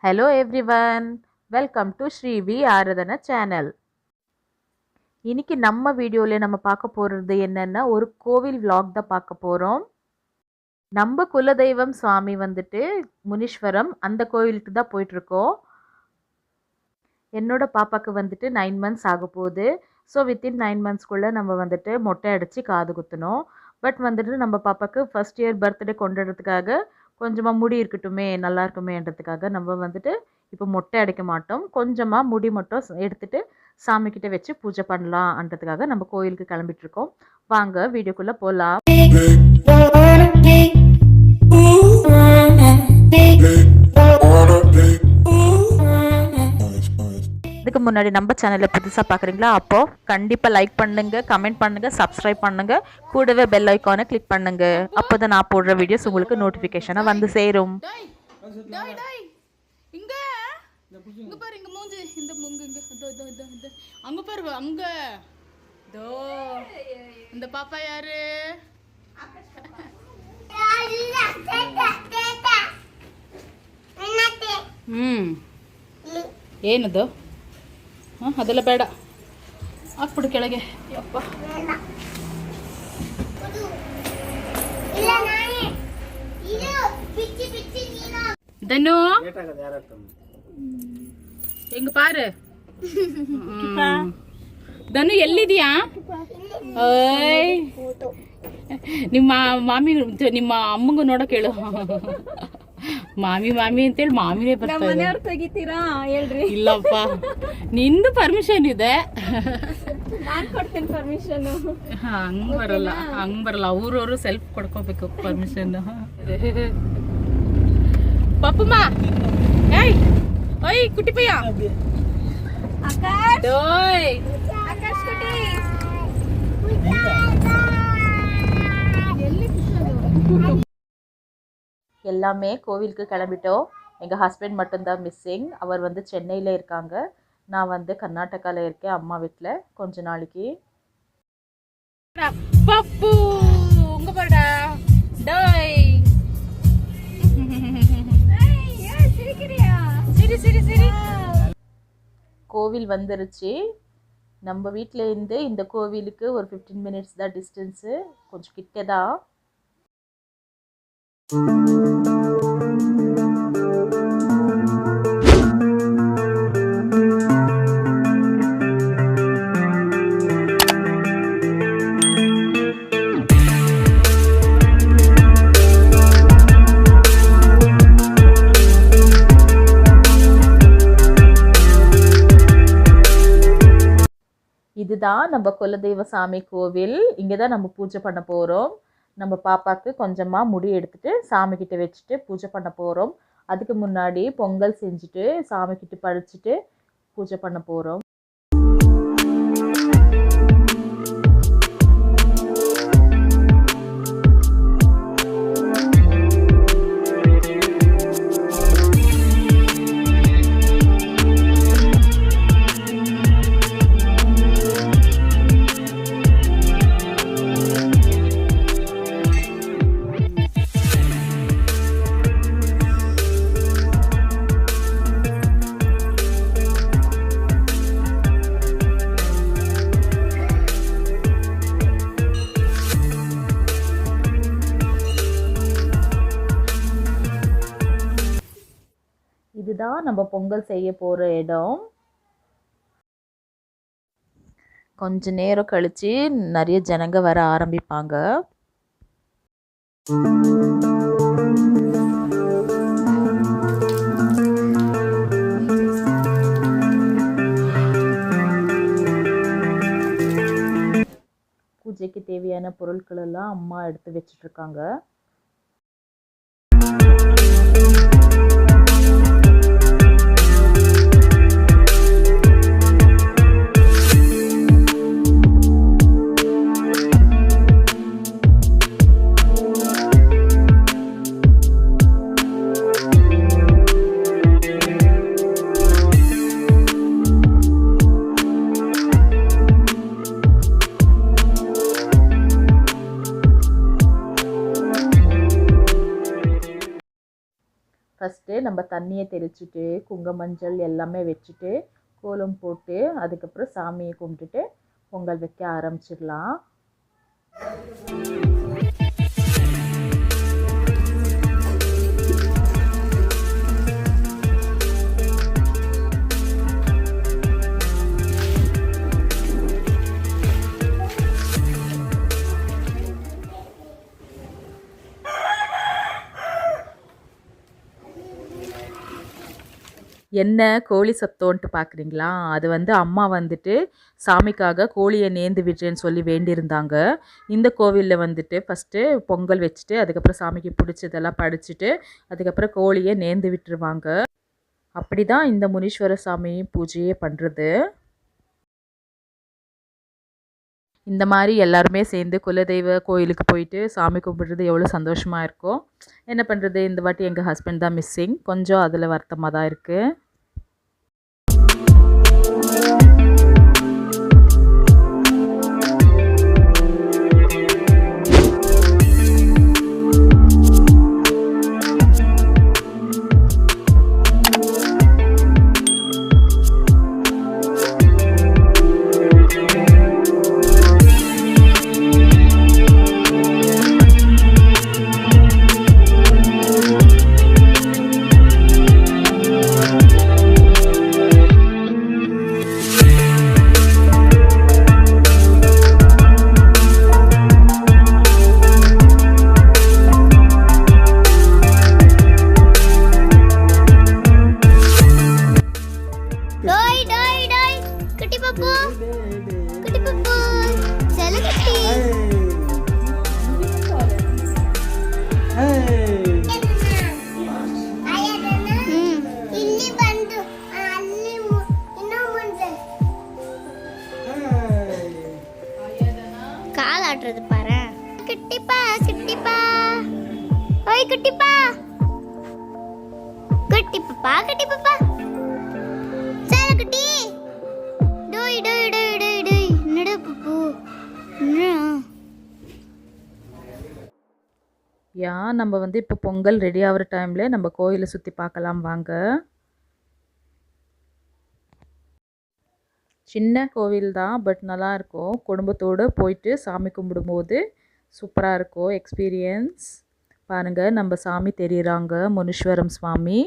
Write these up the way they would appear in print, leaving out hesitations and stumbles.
Hello everyone, welcome to Sri V Aradhana channel. இன்னைக்கு நம்ம வீடியோவில் நம்ம பார்க்க போகிறது என்னன்னா ஒரு கோவில் vlog தான் பார்க்க போகிறோம். நம்ம குலதெய்வம் சுவாமி வந்துட்டு முனீஸ்வரம், அந்த கோவிலுக்கு தான் போயிட்டுருக்கோம். என்னோட பாப்பாவுக்கு வந்துட்டு 9 months ஆக போகுது. ஸோ வித்தின் 9 monthsக்குள்ளே நம்ம வந்துட்டு மொட்டை அடித்து காது குத்தணும். பட் வந்துட்டு நம்ம பாப்பாவுக்கு ஃபஸ்ட் இயர் பர்த்டே கொண்டாடுறதுக்காக கொஞ்சமாக முடி இருக்கட்டுமே, நல்லா இருக்குமேன்றதுக்காக நம்ம வந்துட்டு இப்போ மொட்டை அடிக்க மாட்டோம். கொஞ்சமாக முடி மட்டும் எடுத்துகிட்டு சாமிக்கிட்ட வச்சு பூஜை பண்ணலான்றதுக்காக நம்ம கோயிலுக்கு கிளம்பிட்டுருக்கோம். வாங்க வீடியோக்குள்ளே போகலாம். இதுக்கு முன்னாடி நம்ம சேனலை புதுசாக பார்க்குறீங்களா? அப்போது கண்டிப்பாக லைக் பண்ணுங்கள், கமெண்ட் பண்ணுங்கள், சப்ஸ்கிரைப் பண்ணுங்கள், கூடவே பெல் ஐக்கானை கிளிக் பண்ணுங்கள். அப்போ தான் நான் போடுற வீடியோஸ் உங்களுக்கு நோட்டிஃபிகேஷனாக வந்து சேரும். இங்க பாரு, இங்க மூஞ்சி, இந்த மூங்கு இங்க இதோ அங்க பாரு, அங்க தோ இந்த பாப்பா யாரு? ಏನದು? ಅದೆಲ್ಲ ಬೇಡ, ಹಾಕ್ಬಿಡು ಕೆಳಗೆ. ಯಪ್ಪ ಧನು ಹೆಂಗ ಪಾರು. ಧನು ಎಲ್ಲಿದೀಯಾ? ನಿಮ್ಮ ಮಾಮಿ, ನಿಮ್ಮ ಅಮ್ಮಂಗೂ ನೋಡಕ್ ಹೇಳು. ಮಾಮಿ ಮಾಮಿ ಅಂತೇಳಿ ಮಾಮಿನೇ ಬರ್ತಾರೆ. ತೆಗಿತೀರಾ ಹೇಳ್ರಿ. ಇಲ್ಲಪ್ಪ, ನಿಂದು ಪರ್ಮಿಷನ್ ಇದೆ. ನಾನ್ ಕೊಡ್ತೀನಿ ಪರ್ಮಿಷನ್. ಹಂಗ್ ಬರಲ್ಲ, ಊರವರು ಸೆಲ್ಫ್ ಕೊಡ್ಕೋಬೇಕು ಪರ್ಮಿಷನ್. ಪಪ್ಪಮ್ಮ, ಏಯ್ ಓಯ್ ಕುಟಿ ಪಯ್ಯ, ಆಕಾಶ್ ಓಯ್ ಆಕಾಶ್ ಕುಟಿ எல்லாமே கோவிலுக்கு கிளம்பிட்டோம். எங்கள் ஹஸ்பண்ட் மட்டும்தான் மிஸ்ஸிங். அவர் வந்து சென்னையில் இருக்காங்க, நான் வந்து கர்நாடகாவில் இருக்கேன் அம்மா வீட்டில் கொஞ்ச நாளைக்கு. பப்பு உங்க பாடா டோய் சிரி. கோவில் வந்துருச்சு. நம்ம வீட்டிலேருந்து இந்த கோவிலுக்கு ஒரு 15 minutes தான் டிஸ்டன்ஸு, கொஞ்சம் கிட்டே தான். இதுதான் நம்ம குலதெய்வ சாமி கோவில். இங்கே தான் நம்ம பூஜை பண்ண போகிறோம். நம்ம பாப்பாவுக்கு கொஞ்சமாக முடி எடுத்துகிட்டு சாமிக்கிட்ட வச்சுட்டு பூஜை பண்ண போகிறோம். அதுக்கு முன்னாடி பொங்கல் செஞ்சுட்டு சாமிக்கிட்ட படைச்சிட்டு பூஜை பண்ண போகிறோம். இதுதான் நம்ம பொங்கல் செய்ய போகிற இடம். கொஞ்ச நேரம் கழித்து நிறைய ஜனங்க வர ஆரம்பிப்பாங்க. பூஜைக்கு தேவையான பொருட்கள் எல்லாம் அம்மா எடுத்து வச்சிட்ருக்காங்க. நம்ம தண்ணியை தெளிச்சுட்டு குங்குமஞ்சள் எல்லாமே வச்சுட்டு கோலம் போட்டு அதுக்கப்புறம் சாமியை கும்பிட்டுட்டு பொங்கல் வைக்க ஆரம்பிச்சிடலாம். என்ன கோழி சத்தோன்ட்டு பார்க்குறீங்களா? அது வந்து அம்மா வந்துட்டு சாமிக்காக கோழியை நேர்ந்து விடுறேன்னு சொல்லி வேண்டியிருந்தாங்க. இந்த கோவிலில் வந்துட்டு ஃபஸ்ட்டு பொங்கல் வச்சுட்டு அதுக்கப்புறம் சாமிக்கு பிடிச்சதெல்லாம் படைச்சிட்டு அதுக்கப்புறம் கோழியை நேர்ந்து விட்டுருவாங்க. அப்படி தான் இந்த முனீஸ்வர சாமி பூஜையே பண்ணுறது. இந்த மாதிரி எல்லாருமே சேர்ந்து குலதெய்வ கோயிலுக்கு போயிட்டு சாமி கும்பிடுறது எவ்வளோ சந்தோஷமாக இருக்கும். என்ன பண்ணுறது, இந்த வாட்டி எங்கள் ஹஸ்பண்ட் தான் மிஸ்ஸிங். கொஞ்சம் அதில் வருத்தமாக தான் இருக்குது. காலாட்டுறது பாரு. குட்டிப்பா குட்டிப்பா ஓய் குட்டிப்பா குட்டி பாப்பா குட்டி பாப்பா சால குட்டி டோய் டோய் டோய் டோய் டோய் நடு புப்பு நம்ம வந்து இப்போ பொங்கல் ரெடி ஆகிற டைமில் நம்ம கோயிலை சுற்றி பார்க்கலாம் வாங்க. சின்ன கோவில் தான், பட் நல்லாயிருக்கும். குடும்பத்தோடு போயிட்டு சாமி கும்பிடும்போது சூப்பராக இருக்கும் எக்ஸ்பீரியன்ஸ். பாருங்கள், நம்ம சாமி தெரியுறாங்க, முனீஸ்வரம் சுவாமி.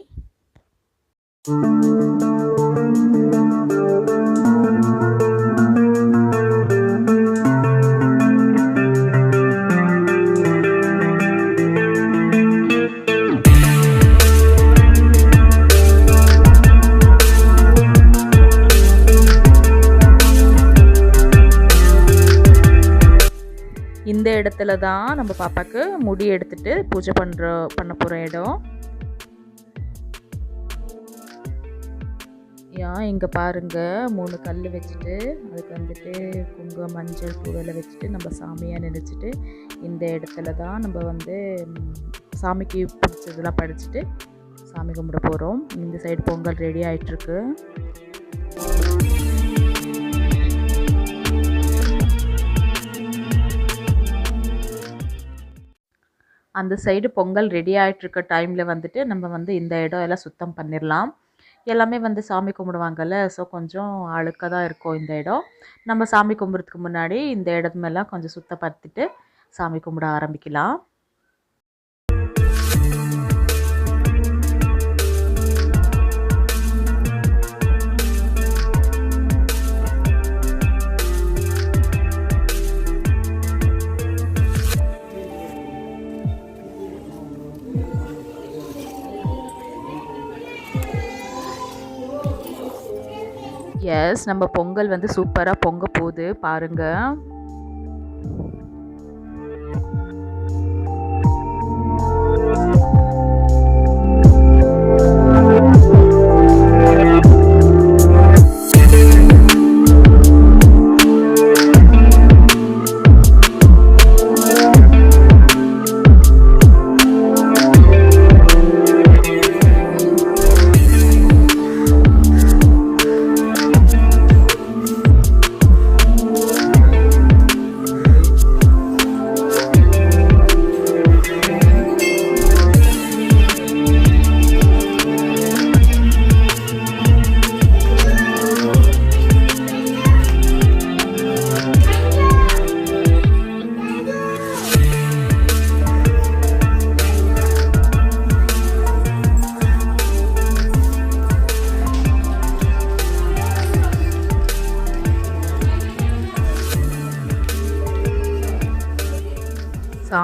இந்த இடத்துல தான் நம்ம பாப்பாவுக்கு முடி எடுத்துட்டு பூஜை பண்ண போகிற இடம். இங்கே பாருங்கள், 3 கல் வச்சுட்டு அதுக்கு வந்துட்டு குங்குமம் மஞ்சள் பூவெல்லாம் வச்சுட்டு நம்ம சாமியாக நினச்சிட்டு இந்த இடத்துல தான் நம்ம வந்து சாமிக்கு பிடிச்சதெல்லாம் படிச்சுட்டு சாமி கும்பிட போகிறோம். இந்த சைடு பொங்கல் ரெடி ஆகிட்டுருக்கு. அந்த சைடு பொங்கல் ரெடி ஆகிட்டுருக்க டைமில் வந்துட்டு நம்ம வந்து இந்த இடம் எல்லாம் சுத்தம் பண்ணிடலாம். எல்லாமே வந்து சாமி கும்பிடுவாங்கல்ல, ஸோ கொஞ்சம் அழுக்காக தான் இருக்கும் இந்த இடம். நம்ம சாமி கும்பிட்றதுக்கு முன்னாடி இந்த இடமெல்லாம் கொஞ்சம் சுத்தப்படுத்திட்டு சாமி கும்பிட ஆரம்பிக்கலாம். எஸ், நம்ம பொங்கல் வந்து சூப்பராக பொங்க போகுது பாருங்கள்.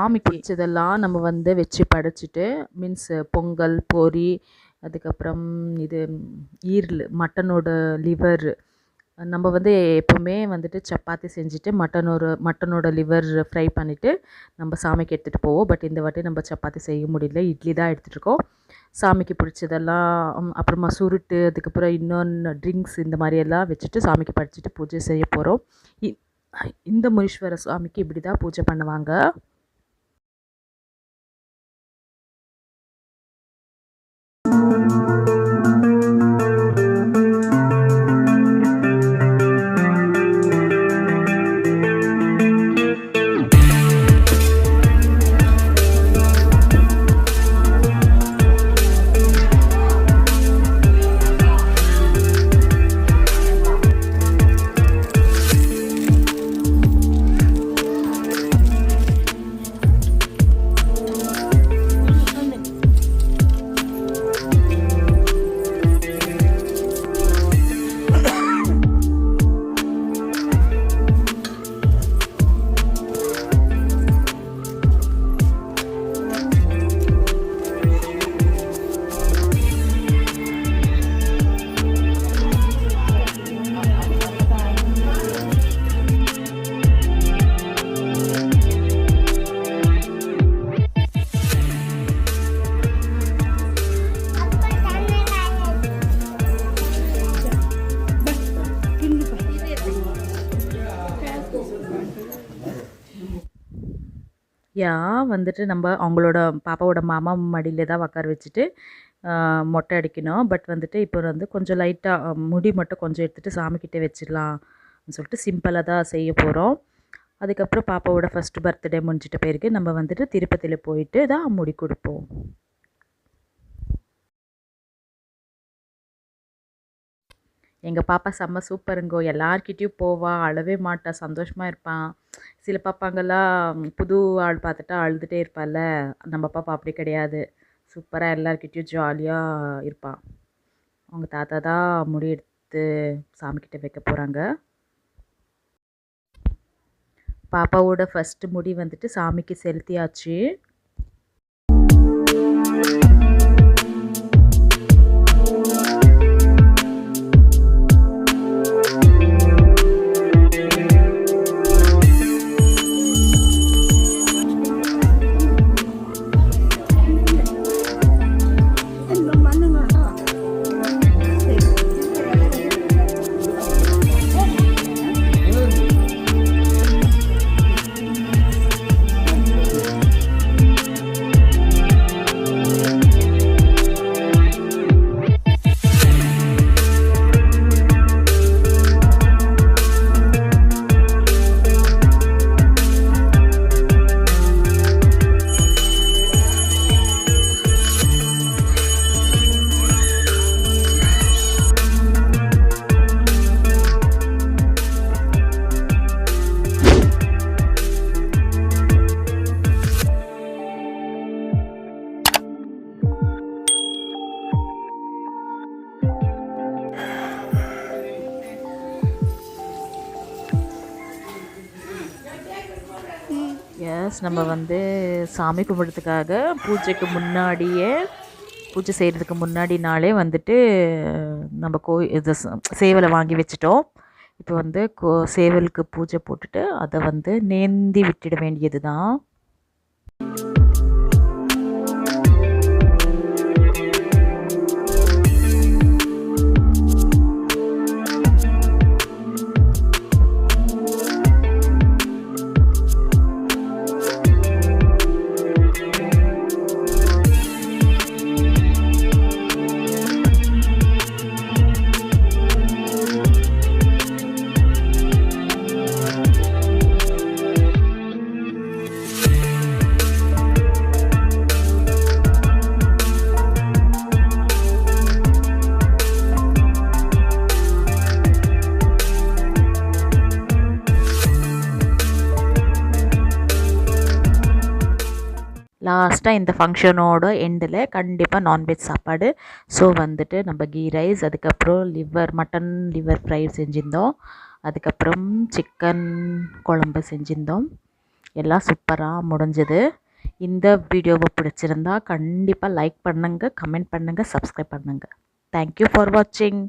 சாமிக்கு பிடிச்சதெல்லாம் நம்ம வந்து வச்சு படைச்சிட்டு மீன்ஸ் பொங்கல் பொரி அதுக்கப்புறம் இது ஈரல் மட்டனோட லிவர் நம்ம வந்து எப்போவுமே வந்துட்டு சப்பாத்தி செஞ்சுட்டு மட்டனோட லிவர் ஃப்ரை பண்ணிவிட்டு நம்ம சாமிக்கு எடுத்துகிட்டு போவோம். பட் இந்த வாட்டி நம்ம சப்பாத்தி செய்ய முடியல, இட்லி தான் எடுத்துகிட்டு இருக்கோம். சாமிக்கு பிடிச்சதெல்லாம் அப்புறமா சுருட்டு அதுக்கப்புறம் இன்னொன்று ட்ரிங்க்ஸ் இந்த மாதிரியெல்லாம் வச்சுட்டு சாமிக்கு படைச்சிட்டு பூஜை செய்ய போகிறோம். இந்த முனீஸ்வர சுவாமிக்கு இப்படி தான் பூஜை பண்ணுவாங்க. வந்துட்டு நம்ம அவங்களோட பாப்பாவோட மாமா மடியில் தான் உட்கார வச்சுட்டு மொட்டை அடிக்கணும். பட் வந்துட்டு இப்போ வந்து கொஞ்சம் லைட்டாக முடி மட்டும் கொஞ்சம் எடுத்துகிட்டு சாமிக்கிட்டே வச்சிடலாம்னு சொல்லிட்டு சிம்பிளாக தான் செய்ய போகிறோம். அதுக்கப்புறம் பாப்பாவோட ஃபஸ்ட்டு பர்த்டே முடிஞ்சிட்ட பிறகு நம்ம வந்துட்டு திருப்பதியில் போயிட்டு தான் முடி கொடுப்போம். எங்கள் பாப்பா செம்ம சூப்பருங்கோ, எல்லார்கிட்டேயும் போவா, அழவே மாட்டா, சந்தோஷமாக இருப்பான். சில பாப்பாங்கெல்லாம் புது ஆள் பார்த்துட்டா அழுதுகிட்டே இருப்பாள்ல, நம்ம பாப்பா அப்படி கிடையாது, சூப்பராக எல்லார்கிட்டேயும் ஜாலியாக இருப்பான். அவங்க தாத்தா தான் முடி எடுத்து சாமிக்கிட்ட வைக்க போகிறாங்க. பாப்பாவோட ஃபஸ்ட்டு முடி வந்துட்டு சாமிக்கு செலுத்தியாச்சு. எஸ், நம்ம வந்து சாமி கும்பிட்றதுக்காக பூஜை செய்கிறதுக்கு முன்னாடி நாளே வந்துட்டு நம்ம இது சேவலை வாங்கி வச்சிட்டோம். இப்போ வந்து சேவலுக்கு பூஜை போட்டுட்டு அதை வந்து நேந்தி விட்டுட வேண்டியது தான். லாஸ்ட்டாக இந்த ஃபங்க்ஷனோட எண்டில் கண்டிப்பாக நான்வெஜ் சாப்பாடு. ஸோ வந்துட்டு நம்ம கீ ரைஸ், அதுக்கப்புறம் மட்டன் லிவர் ஃப்ரை செஞ்சுருந்தோம், அதுக்கப்புறம் சிக்கன் குழம்பு செஞ்சுருந்தோம், எல்லாம் சூப்பராக முடிஞ்சது. இந்த வீடியோவை பிடிச்சிருந்தா கண்டிப்பாக லைக் பண்ணுங்கள், கமெண்ட் பண்ணுங்கள், சப்ஸ்கிரைப் பண்ணுங்கள். தேங்க்யூ ஃபார் வாட்சிங்.